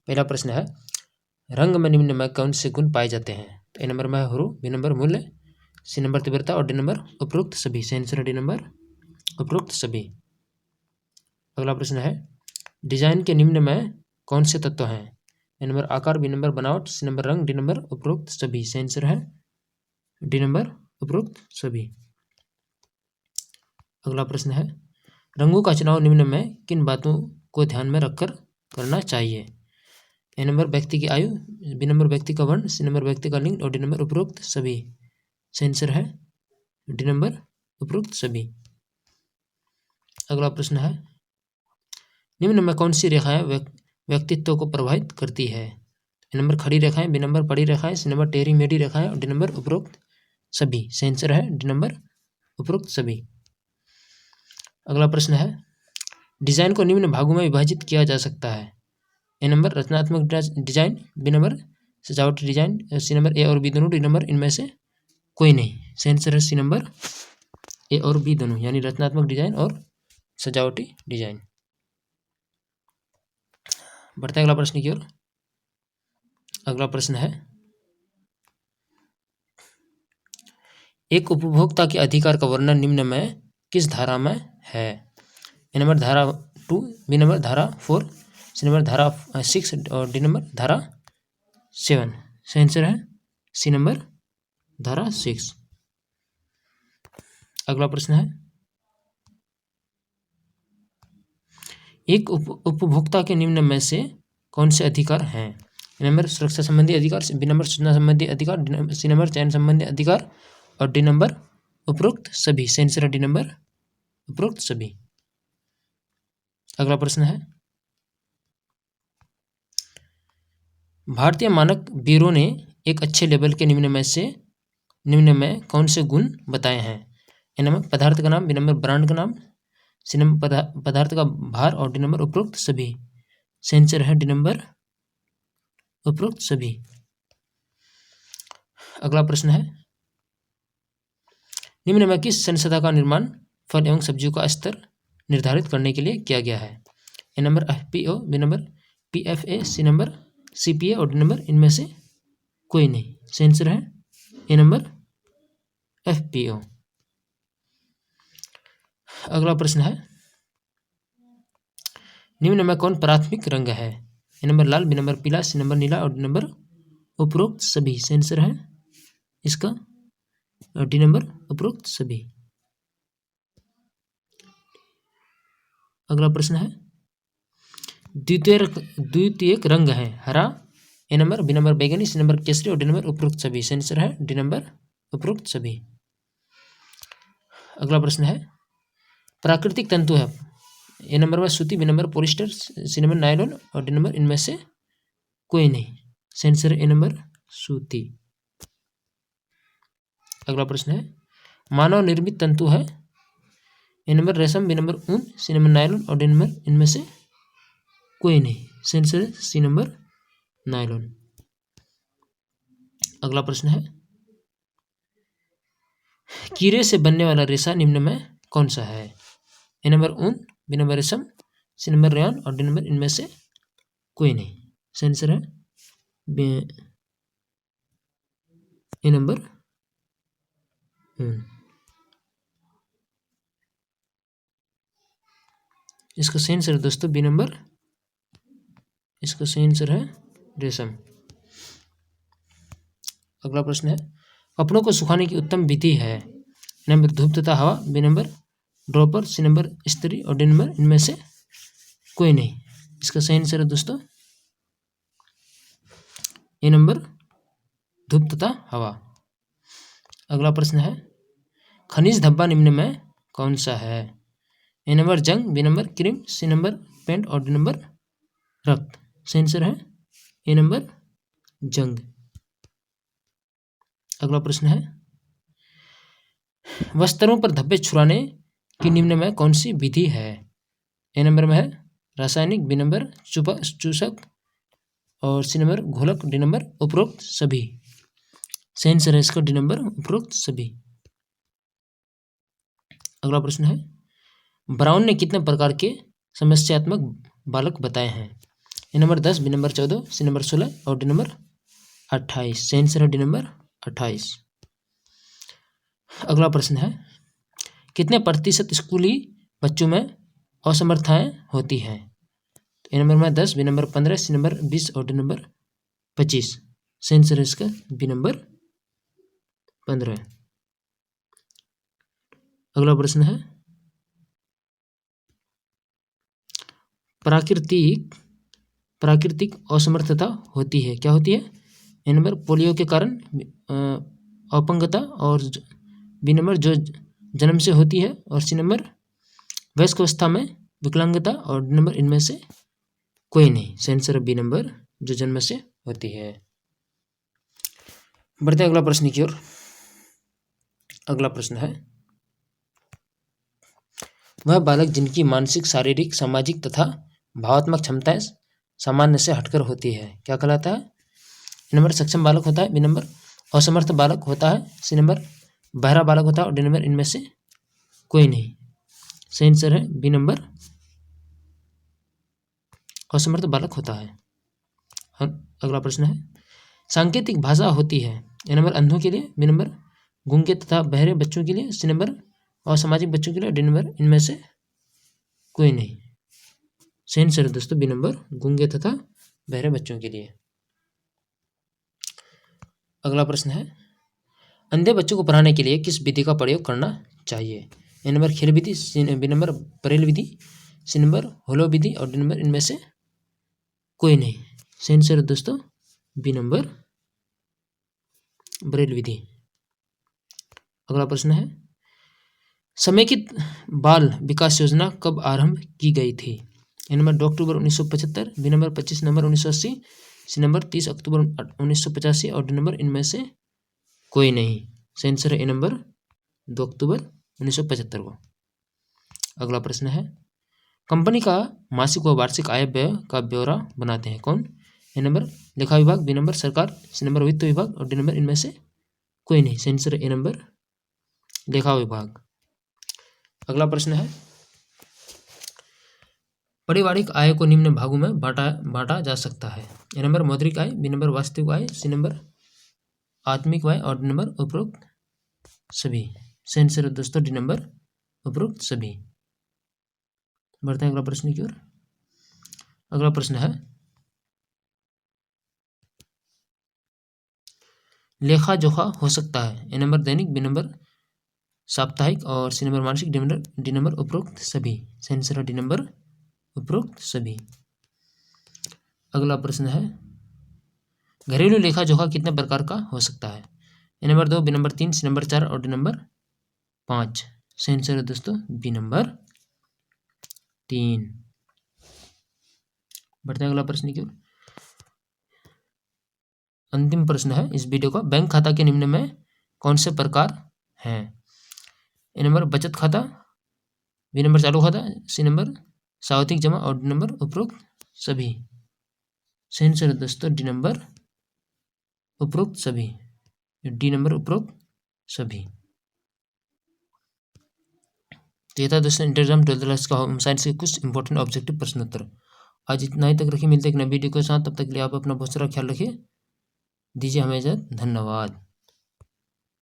पहला प्रश्न है, रंग में निम्न में कौन से गुण पाए जाते हैं? तो ए नंबर में है हरू, बी नंबर मूल्य, सी नंबर तीव्रता और डी नंबर उपरोक्त सभी। सही आंसर है डी नंबर उपरोक्त सभी। अगला प्रश्न है, डिजाइन के निम्न में कौन से तत्व हैं? ए नंबर आकार, बी नंबर बनावट, सी नंबर रंग, डी नंबर उपरोक्त सभी। सही आंसर है डी नंबर उपरोक्त सभी। अगला प्रश्न है, रंगों का चुनाव निम्न में किन बातों को ध्यान में रखकर करना चाहिए? ए नंबर व्यक्ति की आयु, बी नंबर व्यक्ति का वर्ण, सी नंबर व्यक्ति का लिंग और डी नंबर उपरोक्त सभी। सही आंसर है डी नंबर उपरोक्त सभी। अगला प्रश्न है, निम्न में कौन सी रेखाएं व्यक्तित्व को प्रभावित करती है? ए नंबर खड़ी रेखाएं, बी नंबर पड़ी रेखाएं, सी नंबर टेढ़ी मेढ़ी रेखाएं और डी नंबर उपरोक्त सभी। सही आंसर है डी नंबर उपरोक्त सभी। अगला प्रश्न है, डिजाइन को निम्न भागों में विभाजित किया जा सकता है? ए नंबर रचनात्मक डिजाइन, बी नंबर सजावटी डिजाइन, सी नंबर ए और बी दोनों, डी नंबर इनमें से कोई नहीं। सही आंसर है सी नंबर ए और बी दोनों, यानी रचनात्मक डिजाइन और सजावटी डिजाइन। बढ़ते अगला प्रश्न की ओर। अगला प्रश्न है, एक उपभोक्ता के अधिकार का वर्णन निम्न में किस धारा में है? ए नंबर धारा 2, बी नंबर धारा 4, सी नंबर धारा 6 और डी नंबर धारा 7। सही आंसर है सी नंबर धारा 6। अगला प्रश्न है, एक उपभोक्ता के निम्न में से कौन से अधिकार हैं? ए नंबर सुरक्षा संबंधी अधिकार, बी नंबर सूचना संबंधी अधिकार, सी नंबर चयन संबंधी अधिकार और डी नंबर उपरोक्त सभी। सही आंसर है डी नंबर उपरोक्त सभी। अगला प्रश्न है, भारतीय मानक ब्यूरो ने एक अच्छे लेबल के निम्न में कौन से गुण बताए हैं? ए नंबर पदार्थ का नाम, बी नंबर ब्रांड का नाम, सी नंबर पदार्थ का भार और डी नंबर उपरोक्त सभी। सही आंसर है डी नंबर उपरोक्त सभी। अगला प्रश्न है, निम्न में किस संस्था का निर्माण फल एवं सब्जियों का स्तर निर्धारित करने के लिए किया गया है? A number FPO, B number PFA, C number CPA और डी नंबर इनमें से कोई नहीं। सही आंसर है ए नंबर FPO। अगला प्रश्न है, निम्न में कौन प्राथमिक रंग है? A number Lal, B number पीला, सी नंबर नीला और डी नंबर उपरोक्त सभी। सही आंसर है इसका डी नंबर उपरोक्त सभी। अगला प्रश्न है, द्वितीयक रंग है हरा, ए नंबर, बी नंबर बैगनी, सी नंबर केसरी और डी नंबर उपरोक्त सभी। सही आंसर है डी नंबर उपरोक्त सभी। अगला प्रश्न है, प्राकृतिक तंतु है ए नंबर में सूती, B number polyester, C number nylon और डी नंबर इनमें से कोई नहीं। सही आंसर है ए नंबर सूती। अगला प्रश्न है, मानव निर्मित तंतु है ए नंबर रेशम, बी नंबर ऊन, सी नंबर नायलॉन और डी नंबर इनमें से कोई नहीं। सही आंसर है सी नंबर नायलॉन। अगला प्रश्न है, कीड़े से बनने वाला रेशा निम्न में कौन सा है? ए नंबर ऊन, बी नंबर रेशम, सी नंबर रेयॉन और डी नंबर इनमें से कोई नहीं। सही आंसर है ए नंबर ऊन। इसका सही आंसर है दोस्तों बी नंबर, इसका सही आंसर है रेशम। अगला प्रश्न है, कपड़ों को सुखाने की उत्तम विधि है? नंबर धूप तथा हवा, B number dropper, C number इस्त्री और डी नंबर इनमें से कोई नहीं। इसका सही आंसर है दोस्तों ए नंबर धूप तथा हवा। अगला प्रश्न है, खनिज धब्बा निम्न में कौन सा है? ए नंबर जंग, B number cream, C number paint और डी नंबर रक्त। सही आंसर है ए नंबर जंग। अगला प्रश्न है, वस्त्रों पर धब्बे छुड़ाने की निम्न में कौन सी विधि है? ए नंबर में है रासायनिक, बी नंबर चूसक और सी नंबर घोलक, डी नंबर उपरोक्त सभी। सही आंसर है इसका डी नंबर उपरोक्त सभी। अगला प्रश्न है, ब्राउन ने कितने प्रकार के समस्यात्मक बालक बताए हैं? A number 10, B number 14, C number 16 और डी नंबर 28। सही आंसर है डी नंबर 28। अगला प्रश्न है, कितने प्रतिशत स्कूली बच्चों में असमर्थताएं होती हैं? ए नंबर में 10, बी नंबर 15, सी नंबर 20 और डी नंबर 25। सही आंसर है इसका बी नंबर 15। अगला प्रश्न है, प्राकृतिक असमर्थता होती है, क्या होती है? ए नंबर पोलियो के कारण अपंगता और बी नंबर जो जन्म से होती है और सी नंबर वयस्क अवस्था में विकलांगता और डी नंबर इनमें से कोई नहीं। सही आंसर बी नंबर जो जन्म से होती है। बढ़ते अगला प्रश्न की ओर। अगला प्रश्न है, वह बालक जिनकी मानसिक, शारीरिक, सामाजिक तथा भावात्मक क्षमताएं सामान्य से हटकर होती है, क्या कहलाता है? ए नंबर सक्षम बालक होता है, बी नंबर असमर्थ बालक होता है, सी नंबर बहरा बालक होता है और डी नंबर इनमें से कोई नहीं। सही आंसर है बी नंबर असमर्थ बालक होता है। अगला प्रश्न है, सांकेतिक भाषा होती है, ए नंबर अंधों के लिए, बी नंबर गूंगे तथा बहरे बच्चों के लिए, सी नंबर असामाजिक बच्चों के लिए, डी नंबर इनमें से कोई नहीं। सही आंसर है दोस्तों बी नंबर गूंगे तथा बहरे बच्चों के लिए। अगला प्रश्न है, अंधे बच्चों को पढ़ाने के लिए किस विधि का प्रयोग करना चाहिए? ए नंबर खेल विधि, बी नंबर ब्रेल विधि, सी नंबर होलो विधि और डी नंबर इनमें से कोई नहीं। सही आंसर है दोस्तों बी नंबर ब्रेल विधि। अगला प्रश्न है, समेकित बाल विकास योजना कब आरंभ की गई थी? ए नंबर 2 अक्टूबर 1975, बी नंबर 25 नवंबर 1980, सी नंबर 30 अक्टूबर 1985 और डी नंबर इनमें से कोई नहीं। सही आंसर है ए नंबर 2 अक्टूबर 1975 को। अगला प्रश्न है, कंपनी का मासिक व वार्षिक आय व्यय का ब्यौरा बनाते हैं कौन? ए नंबर लेखा विभाग, बी नंबर सरकार, सी नंबर वित्त विभाग और डी नंबर इनमें से कोई नहीं। सही आंसर है ए नंबर लेखा विभाग। अगला प्रश्न है, पारिवारिक आय को निम्न भागों में बांटा जा सकता है। ए नंबर मौद्रिक आय, बी नंबर वास्तविक आय, सी नंबर आत्मिक आय और डी नंबर उपरोक्त सभी। सही आंसर है दोस्तों डी नंबर उपरोक्त सभी। बढ़ते हैं अगला प्रश्न की ओर। अगला प्रश्न है, लेखा जोखा हो सकता है। A number Dainik, B number साप्ताहिक और सी नंबर मासिक, डी नंबर उपरोक्त सभी। सही आंसर है डी नंबर उपरोक्त सभी। अगला प्रश्न है, घरेलू लेखा जोखा कितने प्रकार का हो सकता है? A number 2, B number 3, C number 4 और डी नंबर 5। सही आंसर है दोस्तों बी नंबर 3। बढ़ते हैं अगला प्रश्न की ओर। अंतिम प्रश्न है इस वीडियो का, बैंक खाता के निम्न में कौन से प्रकार हैं? ए नंबर बचत खाता, बी नंबर चालू खाता, सी नंबर सावधिक जमा और डी नंबर उपरोक्त सभी। सही आंसर है दोस्तों डी नंबर उपरोक्त सभी, डी नंबर उपरोक्त सभी। तो ये था दोस्तों इंटरग्राम 12th क्लास का होम साइंस के कुछ इंपॉर्टेंट ऑब्जेक्टिव प्रश्नोत्तर। आज इतना ही तक रखिए, मिलते एक नए वीडियो के साथ, तब तक के लिए आप अपना बहुत सारा ख्याल रखिए, दीजिए हमें इजाजत, धन्यवाद।